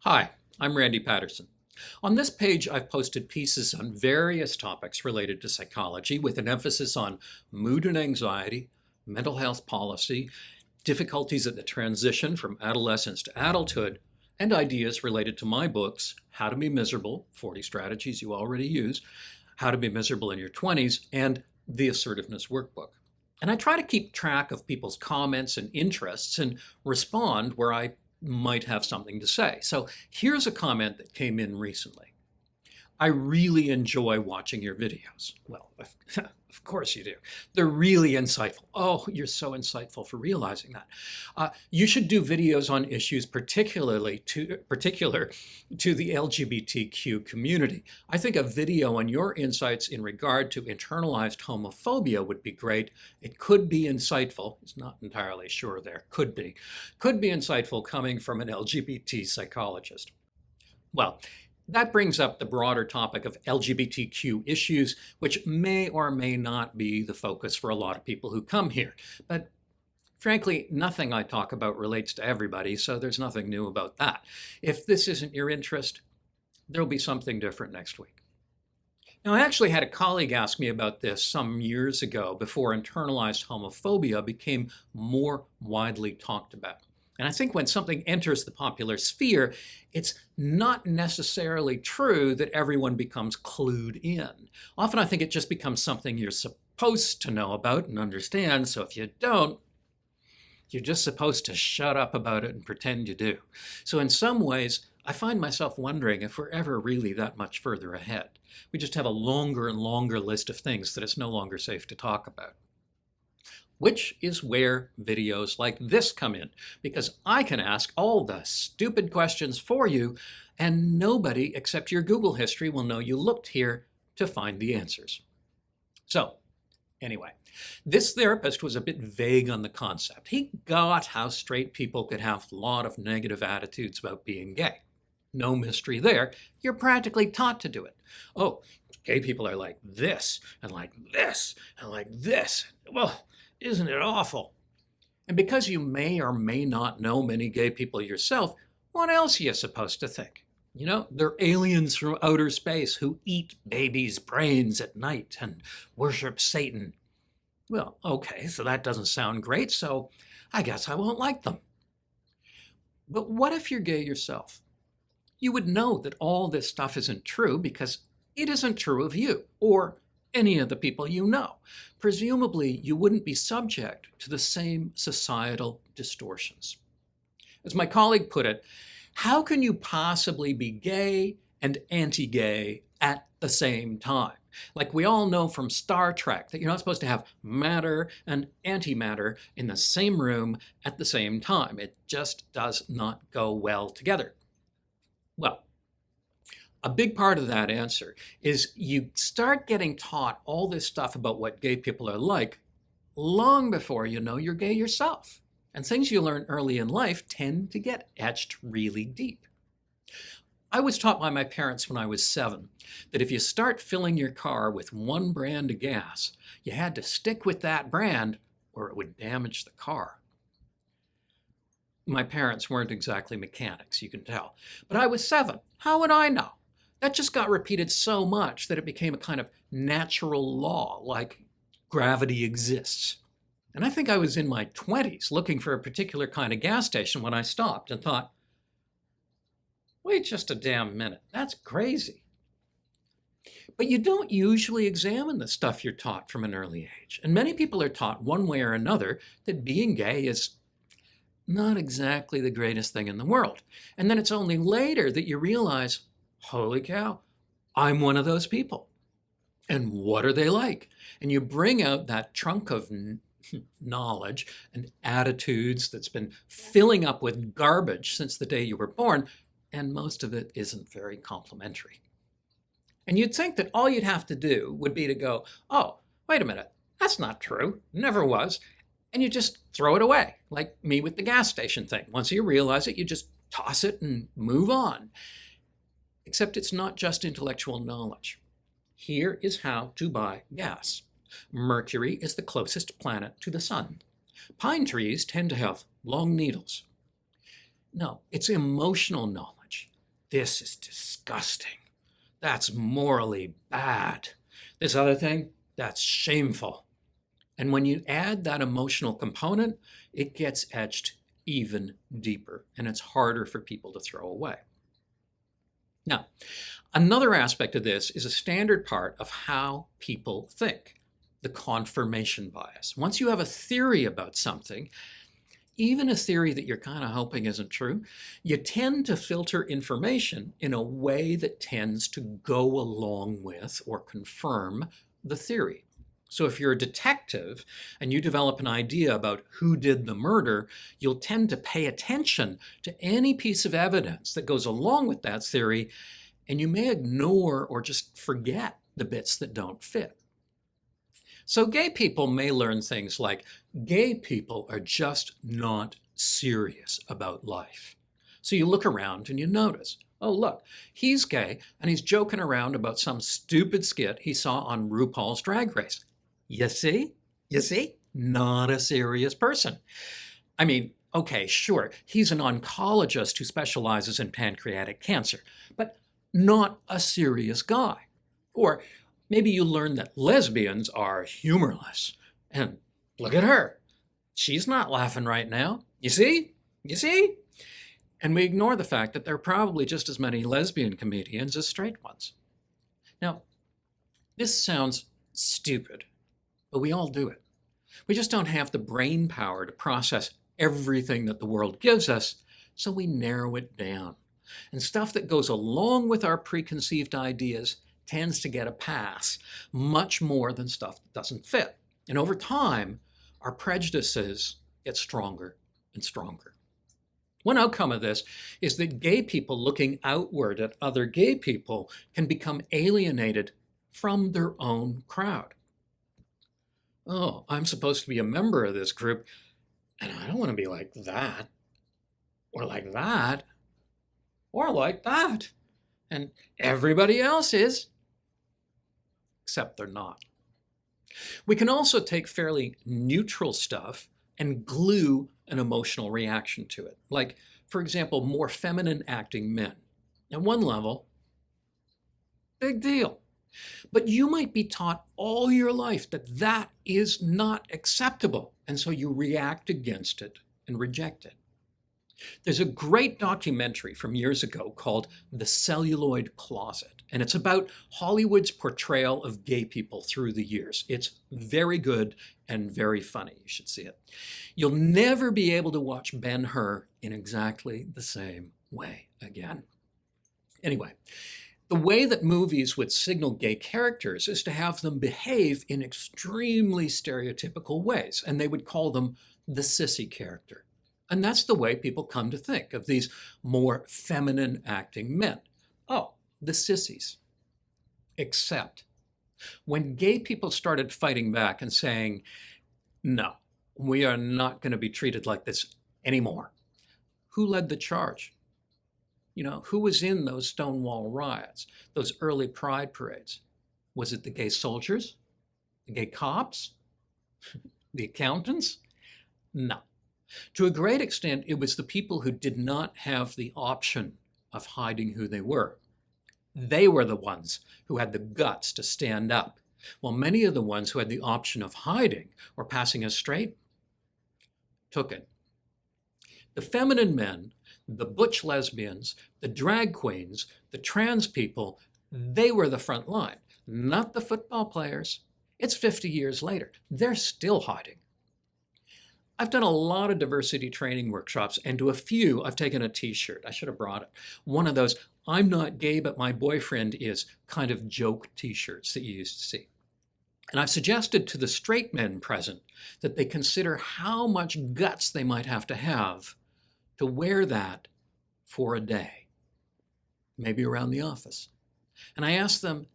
Hi, I'm Randy Patterson. On this page, I've posted pieces on various topics related to psychology with an emphasis on mood and anxiety, mental health policy, difficulties at the transition from adolescence to adulthood, and ideas related to my books, How to Be Miserable, 40 Strategies You Already Use, How to Be Miserable in Your 20s, and The Assertiveness Workbook. And I try to keep track of people's comments and interests and respond where I might have something to say. So here's a comment that came in recently. I really enjoy watching your videos. Well, of course you do. They're really insightful. Oh, you're so insightful for realizing that. You should do videos on issues particular to the LGBTQ community. I think a video on your insights in regard to internalized homophobia would be great. It could be insightful. It's not entirely sure there. Could be insightful coming from an LGBT psychologist. Well, that brings up the broader topic of LGBTQ issues, which may or may not be the focus for a lot of people who come here. But frankly, nothing I talk about relates to everybody, so there's nothing new about that. If this isn't your interest, there'll be something different next week. Now, I actually had a colleague ask me about this some years ago before internalized homophobia became more widely talked about. And I think when something enters the popular sphere, it's not necessarily true that everyone becomes clued in. Often I think it just becomes something you're supposed to know about and understand. So if you don't, you're just supposed to shut up about it and pretend you do. So in some ways, I find myself wondering if we're ever really that much further ahead. We just have a longer and longer list of things that it's no longer safe to talk about. Which is where videos like this come in, because I can ask all the stupid questions for you, and nobody except your Google history will know you looked here to find the answers. So, anyway, this therapist was a bit vague on the concept. He got how straight people could have a lot of negative attitudes about being gay. No mystery there. You're practically taught to do it. Oh, gay people are like this, and like this, and like this. Well, isn't it awful? And because you may or may not know many gay people yourself, what else are you supposed to think? You know, they're aliens from outer space who eat babies' brains at night and worship Satan. Well, okay, so that doesn't sound great, so I guess I won't like them. But what if you're gay yourself? You would know that all this stuff isn't true because it isn't true of you or any of the people you know. Presumably, you wouldn't be subject to the same societal distortions. As my colleague put it, how can you possibly be gay and anti-gay at the same time? Like we all know from Star Trek that you're not supposed to have matter and antimatter in the same room at the same time. It just does not go well together. Well, a big part of that answer is you start getting taught all this stuff about what gay people are like long before you know you're gay yourself. And things you learn early in life tend to get etched really deep. I was taught by my parents when I was 7 that if you start filling your car with one brand of gas, you had to stick with that brand or it would damage the car. My parents weren't exactly mechanics, you can tell. But I was 7. How would I know? That just got repeated so much that it became a kind of natural law, like gravity exists. And I think I was in my 20s looking for a particular kind of gas station when I stopped and thought, wait just a damn minute, that's crazy. But you don't usually examine the stuff you're taught from an early age. And many people are taught one way or another that being gay is not exactly the greatest thing in the world. And then it's only later that you realize, holy cow, I'm one of those people. And what are they like? And you bring out that trunk of knowledge and attitudes that's been filling up with garbage since the day you were born, and most of it isn't very complimentary. And you'd think that all you'd have to do would be to go, oh, wait a minute, that's not true, never was. And you just throw it away, like me with the gas station thing. Once you realize it, you just toss it and move on. Except it's not just intellectual knowledge. Here is how to buy gas. Mercury is the closest planet to the sun. Pine trees tend to have long needles. No, it's emotional knowledge. This is disgusting. That's morally bad. This other thing, that's shameful. And when you add that emotional component, it gets etched even deeper, and it's harder for people to throw away. Now, another aspect of this is a standard part of how people think, the confirmation bias. Once you have a theory about something, even a theory that you're kind of hoping isn't true, you tend to filter information in a way that tends to go along with or confirm the theory. So if you're a detective and you develop an idea about who did the murder, you'll tend to pay attention to any piece of evidence that goes along with that theory, and you may ignore or just forget the bits that don't fit. So gay people may learn things like gay people are just not serious about life. So you look around and you notice, oh, look, he's gay and he's joking around about some stupid skit he saw on RuPaul's Drag Race. You see? You see? Not a serious person. I mean, okay, sure, he's an oncologist who specializes in pancreatic cancer, but not a serious guy. Or maybe you learn that lesbians are humorless. And look at her. She's not laughing right now. You see? You see? And we ignore the fact that there are probably just as many lesbian comedians as straight ones. Now, this sounds stupid, but we all do it. We just don't have the brain power to process everything that the world gives us, so we narrow it down. And stuff that goes along with our preconceived ideas tends to get a pass, much more than stuff that doesn't fit. And over time, our prejudices get stronger and stronger. One outcome of this is that gay people looking outward at other gay people can become alienated from their own crowd. Oh, I'm supposed to be a member of this group, and I don't want to be like that, or like that, or like that. And everybody else is, except they're not. We can also take fairly neutral stuff and glue an emotional reaction to it. Like, for example, more feminine acting men. At one level, big deal. But you might be taught all your life that that is not acceptable, and so you react against it and reject it. There's a great documentary from years ago called The Celluloid Closet, and it's about Hollywood's portrayal of gay people through the years. It's very good and very funny. You should see it. You'll never be able to watch Ben-Hur in exactly the same way again. Anyway, the way that movies would signal gay characters is to have them behave in extremely stereotypical ways, and they would call them the sissy character. And that's the way people come to think of these more feminine acting men. Oh, the sissies. Except when gay people started fighting back and saying, no, we are not going to be treated like this anymore. Who led the charge? You know, who was in those Stonewall riots, those early pride parades? Was it the gay soldiers? The gay cops? The accountants? No. To a great extent, it was the people who did not have the option of hiding who they were. They were the ones who had the guts to stand up, while many of the ones who had the option of hiding or passing as straight took it. The feminine men, the butch lesbians, the drag queens, the trans people, they were the front line, not the football players. It's 50 years later. They're still hiding. I've done a lot of diversity training workshops, and to a few, I've taken a t-shirt. I should have brought it. One of those, I'm not gay, but my boyfriend is kind of joke t-shirts that you used to see. And I've suggested to the straight men present that they consider how much guts they might have to wear that for a day, maybe around the office. And I asked them,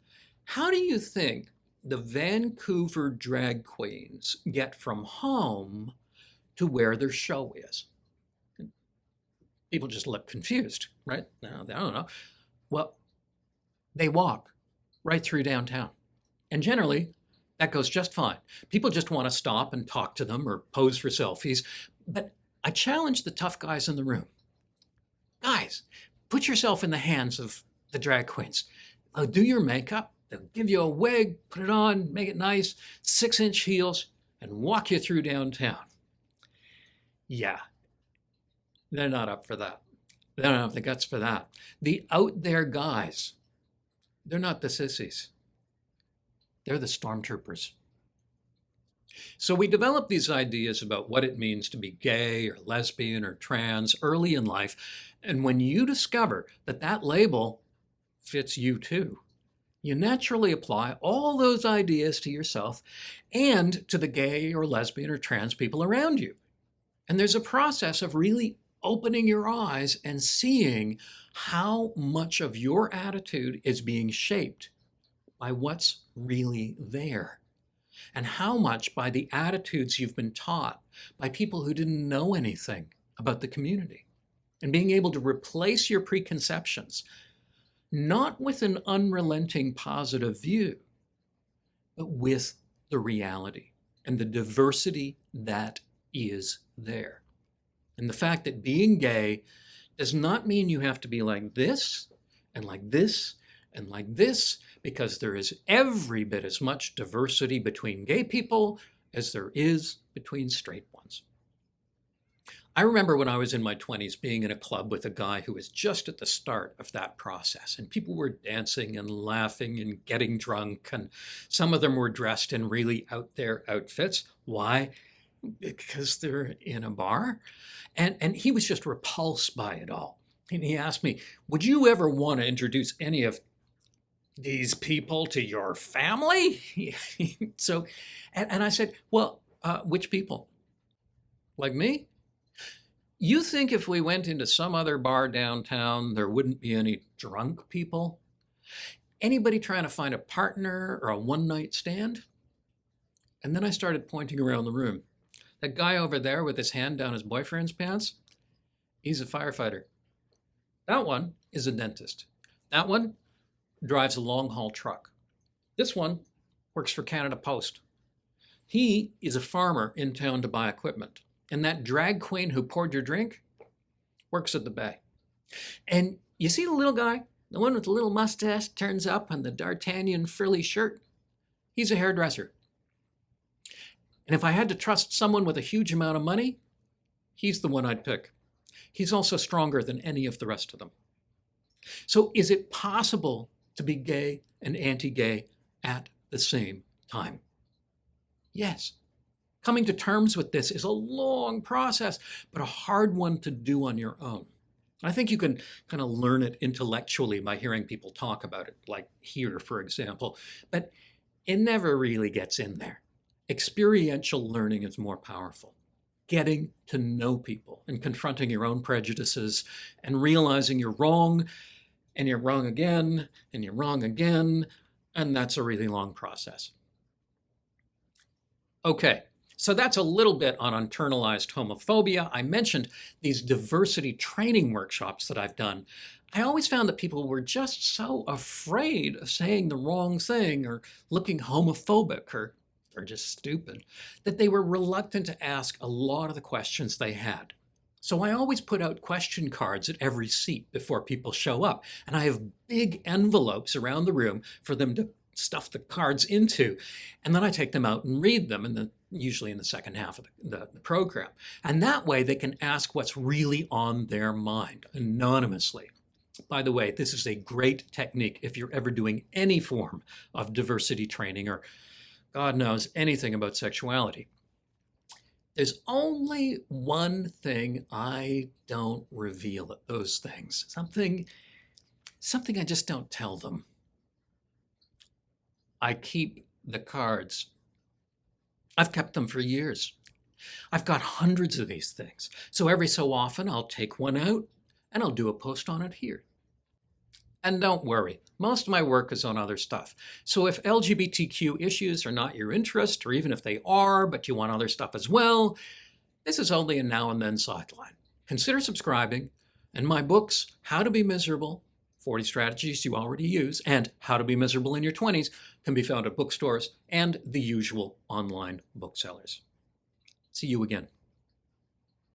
how do you think the Vancouver drag queens get from home to where their show is? People just look confused, right? No, I don't know. Well, they walk right through downtown. And generally, that goes just fine. People just want to stop and talk to them or pose for selfies. But I challenge the tough guys in the room. Guys, Put yourself in the hands of the drag queens. They'll do your makeup, they'll give you a wig, put it on, make it nice, 6-inch heels, and walk you through downtown. Yeah, they're not up for that. They don't have the guts for that. The out there guys, they're not the sissies. They're the stormtroopers. So we develop these ideas about what it means to be gay or lesbian or trans early in life. And when you discover that that label fits you too, you naturally apply all those ideas to yourself and to the gay or lesbian or trans people around you. And there's a process of really opening your eyes and seeing how much of your attitude is being shaped by what's really there, and how much by the attitudes you've been taught by people who didn't know anything about the community, and being able to replace your preconceptions, not with an unrelenting positive view, but with the reality and the diversity that is there. And the fact that being gay does not mean you have to be like this and like this and like this, because there is every bit as much diversity between gay people as there is between straight ones. I remember when I was in my 20s being in a club with a guy who was just at the start of that process, and people were dancing and laughing and getting drunk, and some of them were dressed in really out there outfits. Why? Because they're in a bar. And he was just repulsed by it all. And he asked me, would you ever want to introduce any of these people to your family? So, and I said, well, which people? Like me? You think if we went into some other bar downtown, there wouldn't be any drunk people? Anybody trying to find a partner or a one-night stand? And then I started pointing around the room. That guy over there with his hand down his boyfriend's pants, he's a firefighter. That one is a dentist. That one drives a long-haul truck. This one works for Canada Post. He is a farmer in town to buy equipment. And that drag queen who poured your drink works at the Bay. And you see the little guy, the one with the little mustache turns up and the D'Artagnan frilly shirt? He's a hairdresser. And if I had to trust someone with a huge amount of money, he's the one I'd pick. He's also stronger than any of the rest of them. So is it possible to be gay and anti-gay at the same time? Yes. Coming to terms with this is a long process, but a hard one to do on your own. I think you can kind of learn it intellectually by hearing people talk about it, like here, for example, but it never really gets in there. Experiential learning is more powerful. Getting to know people and confronting your own prejudices and realizing you're wrong, and you're wrong again, and you're wrong again, and that's a really long process. Okay, so that's a little bit on internalized homophobia. I mentioned these diversity training workshops that I've done. I always found that people were just so afraid of saying the wrong thing or looking homophobic or just stupid, that they were reluctant to ask a lot of the questions they had. So I always put out question cards at every seat before people show up. And I have big envelopes around the room for them to stuff the cards into. And then I take them out and read them, usually in the second half of the program. And that way they can ask what's really on their mind anonymously. By the way, this is a great technique if you're ever doing any form of diversity training or God knows anything about sexuality. There's only one thing I don't reveal at those things. Something I just don't tell them. I keep the cards. I've kept them for years. I've got hundreds of these things. So every so often I'll take one out and I'll do a post on it here. And don't worry, most of my work is on other stuff. So if LGBTQ issues are not your interest, or even if they are, but you want other stuff as well, this is only a now and then sideline. Consider subscribing, and my books, How to Be Miserable, 40 Strategies You Already Use, and How to Be Miserable in Your 20s can be found at bookstores and the usual online booksellers. See you again.